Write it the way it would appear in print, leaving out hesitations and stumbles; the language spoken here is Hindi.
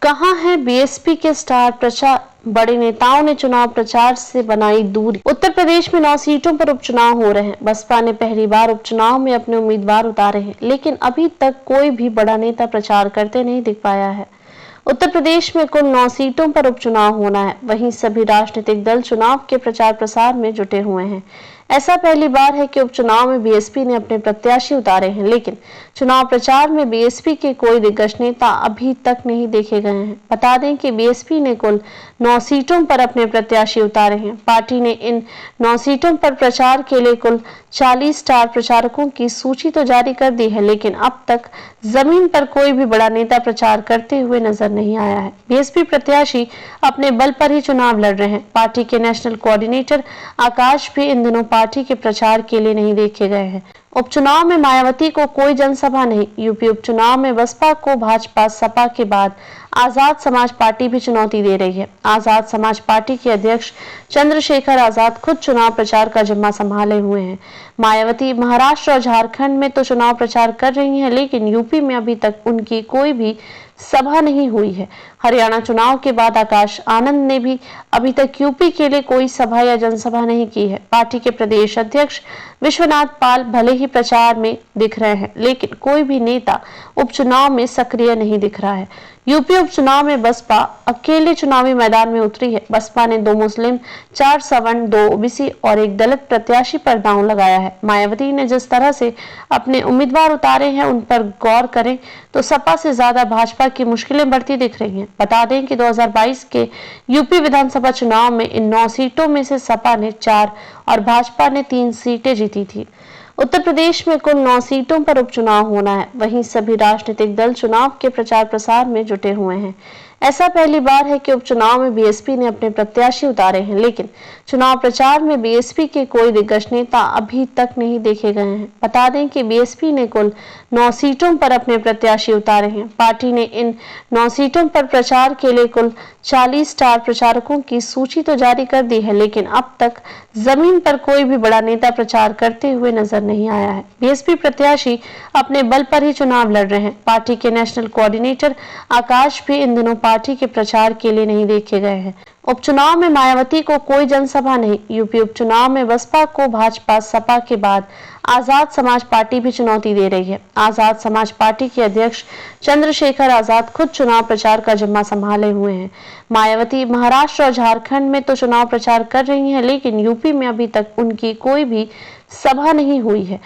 कहां है बीएसपी के स्टार प्रचार, बड़े नेताओं ने चुनाव प्रचार से बनाई दूरी। उत्तर प्रदेश में 9 सीटों पर उपचुनाव हो रहे हैं। बसपा ने पहली बार उपचुनाव में अपने उम्मीदवार उतारे हैं, लेकिन अभी तक कोई भी बड़ा नेता प्रचार करते नहीं दिख पाया है। उत्तर प्रदेश में कुल 9 सीटों पर उपचुनाव होना है, वहीं सभी राजनीतिक दल चुनाव के प्रचार प्रसार में जुटे हुए हैं। ऐसा पहली बार है कि उपचुनाव में बीएसपी ने अपने प्रत्याशी उतारे हैं, लेकिन चुनाव प्रचार में बीएसपी के कोई दिग्गज नेता अभी तक नहीं देखे गए हैं। बता दें कि बीएसपी ने कुल 9 सीटों पर अपने प्रत्याशी उतारे हैं। पार्टी ने इन 9 सीटों पर प्रचार के लिए कुल 40 स्टार प्रचारकों की सूची तो जारी कर दी है, लेकिन अब तक जमीन पर कोई भी बड़ा नेता प्रचार करते हुए नजर नहीं आया है। बीएसपी प्रत्याशी अपने बल पर ही चुनाव लड़ रहे हैं। पार्टी के नेशनल कोऑर्डिनेटर आकाश भी इन दिनों पार्टी के प्रचार के लिए नहीं देखे गए हैं। उपचुनाव में मायावती को कोई जनसभा नहीं। यूपी उपचुनाव में बसपा को भाजपा सपा के बाद आजाद समाज पार्टी भी चुनौती दे रही है। आजाद समाज पार्टी के अध्यक्ष चंद्रशेखर आजाद खुद चुनाव प्रचार का जिम्मा संभाले हुए हैं। मायावती महाराष्ट्र और झारखंड में तो चुनाव प्रचार कर रही हैं, लेकिन यूपी में अभी तक उनकी कोई भी सभा नहीं हुई है। हरियाणा चुनाव के बाद आकाश आनंद ने भी अभी तक यूपी के लिए कोई सभा या जनसभा नहीं की है। पार्टी के प्रदेश अध्यक्ष विश्वनाथ पाल भले ही प्रचार में दिख रहे हैं, लेकिन कोई भी नेता उपचुनाव में सक्रिय नहीं दिख रहा है। यूपी उपचुनाव में बसपा अकेले चुनावी मैदान में उतरी है। बसपा ने 2 मुस्लिम, 4 सवर्ण, 2 ओबीसी और 1 दलित प्रत्याशी पर दांव लगाया है। मायावती ने जिस तरह से अपने उम्मीदवार उतारे हैं, उन पर गौर करें तो सपा से ज्यादा भाजपा की मुश्किलें बढ़ती दिख रही हैं। बता दें कि 2022 के यूपी विधानसभा चुनाव में इन 9 सीटों में से सपा ने 4 और भाजपा ने 3 सीटें जीती थी। उत्तर प्रदेश में कुल 9 सीटों पर उपचुनाव होना है, वहीं सभी राजनीतिक दल चुनाव के प्रचार प्रसार में जुटे हुए हैं। ऐसा पहली बार है कि उपचुनाव में बीएसपी ने अपने प्रत्याशी उतारे हैं, लेकिन चुनाव प्रचार में बीएसपी के कोई दिग्गज नेता अभी तक नहीं देखे गए हैं। बता दें कि बीएसपी ने कुल 9 सीटों पर अपने प्रत्याशी उतारे हैं। पार्टी ने इन 9 सीटों पर प्रचार के लिए कुल 40 स्टार प्रचारकों की सूची तो जारी कर दी है, लेकिन अब तक जमीन पर कोई भी बड़ा नेता प्रचार करते हुए नजर नहीं आया है। बीएसपी प्रत्याशी अपने बल पर ही चुनाव लड़ रहे हैं। पार्टी के नेशनल कोऑर्डिनेटर आकाश भी इन दिनों पार्टी के प्रचार के लिए नहीं देखे गए हैं। उपचुनाव में मायावती को कोई जनसभा नहीं। यूपी उपचुनाव में बसपा को भाजपा सपा के बाद आजाद समाज पार्टी भी चुनौती दे रही है। आजाद समाज पार्टी के अध्यक्ष चंद्रशेखर आजाद खुद चुनाव प्रचार का जिम्मा संभाले हुए हैं। मायावती महाराष्ट्र और झारखंड में तो चुनाव प्रचार कर रही हैं, लेकिन यूपी में अभी तक उनकी कोई भी सभा नहीं हुई है।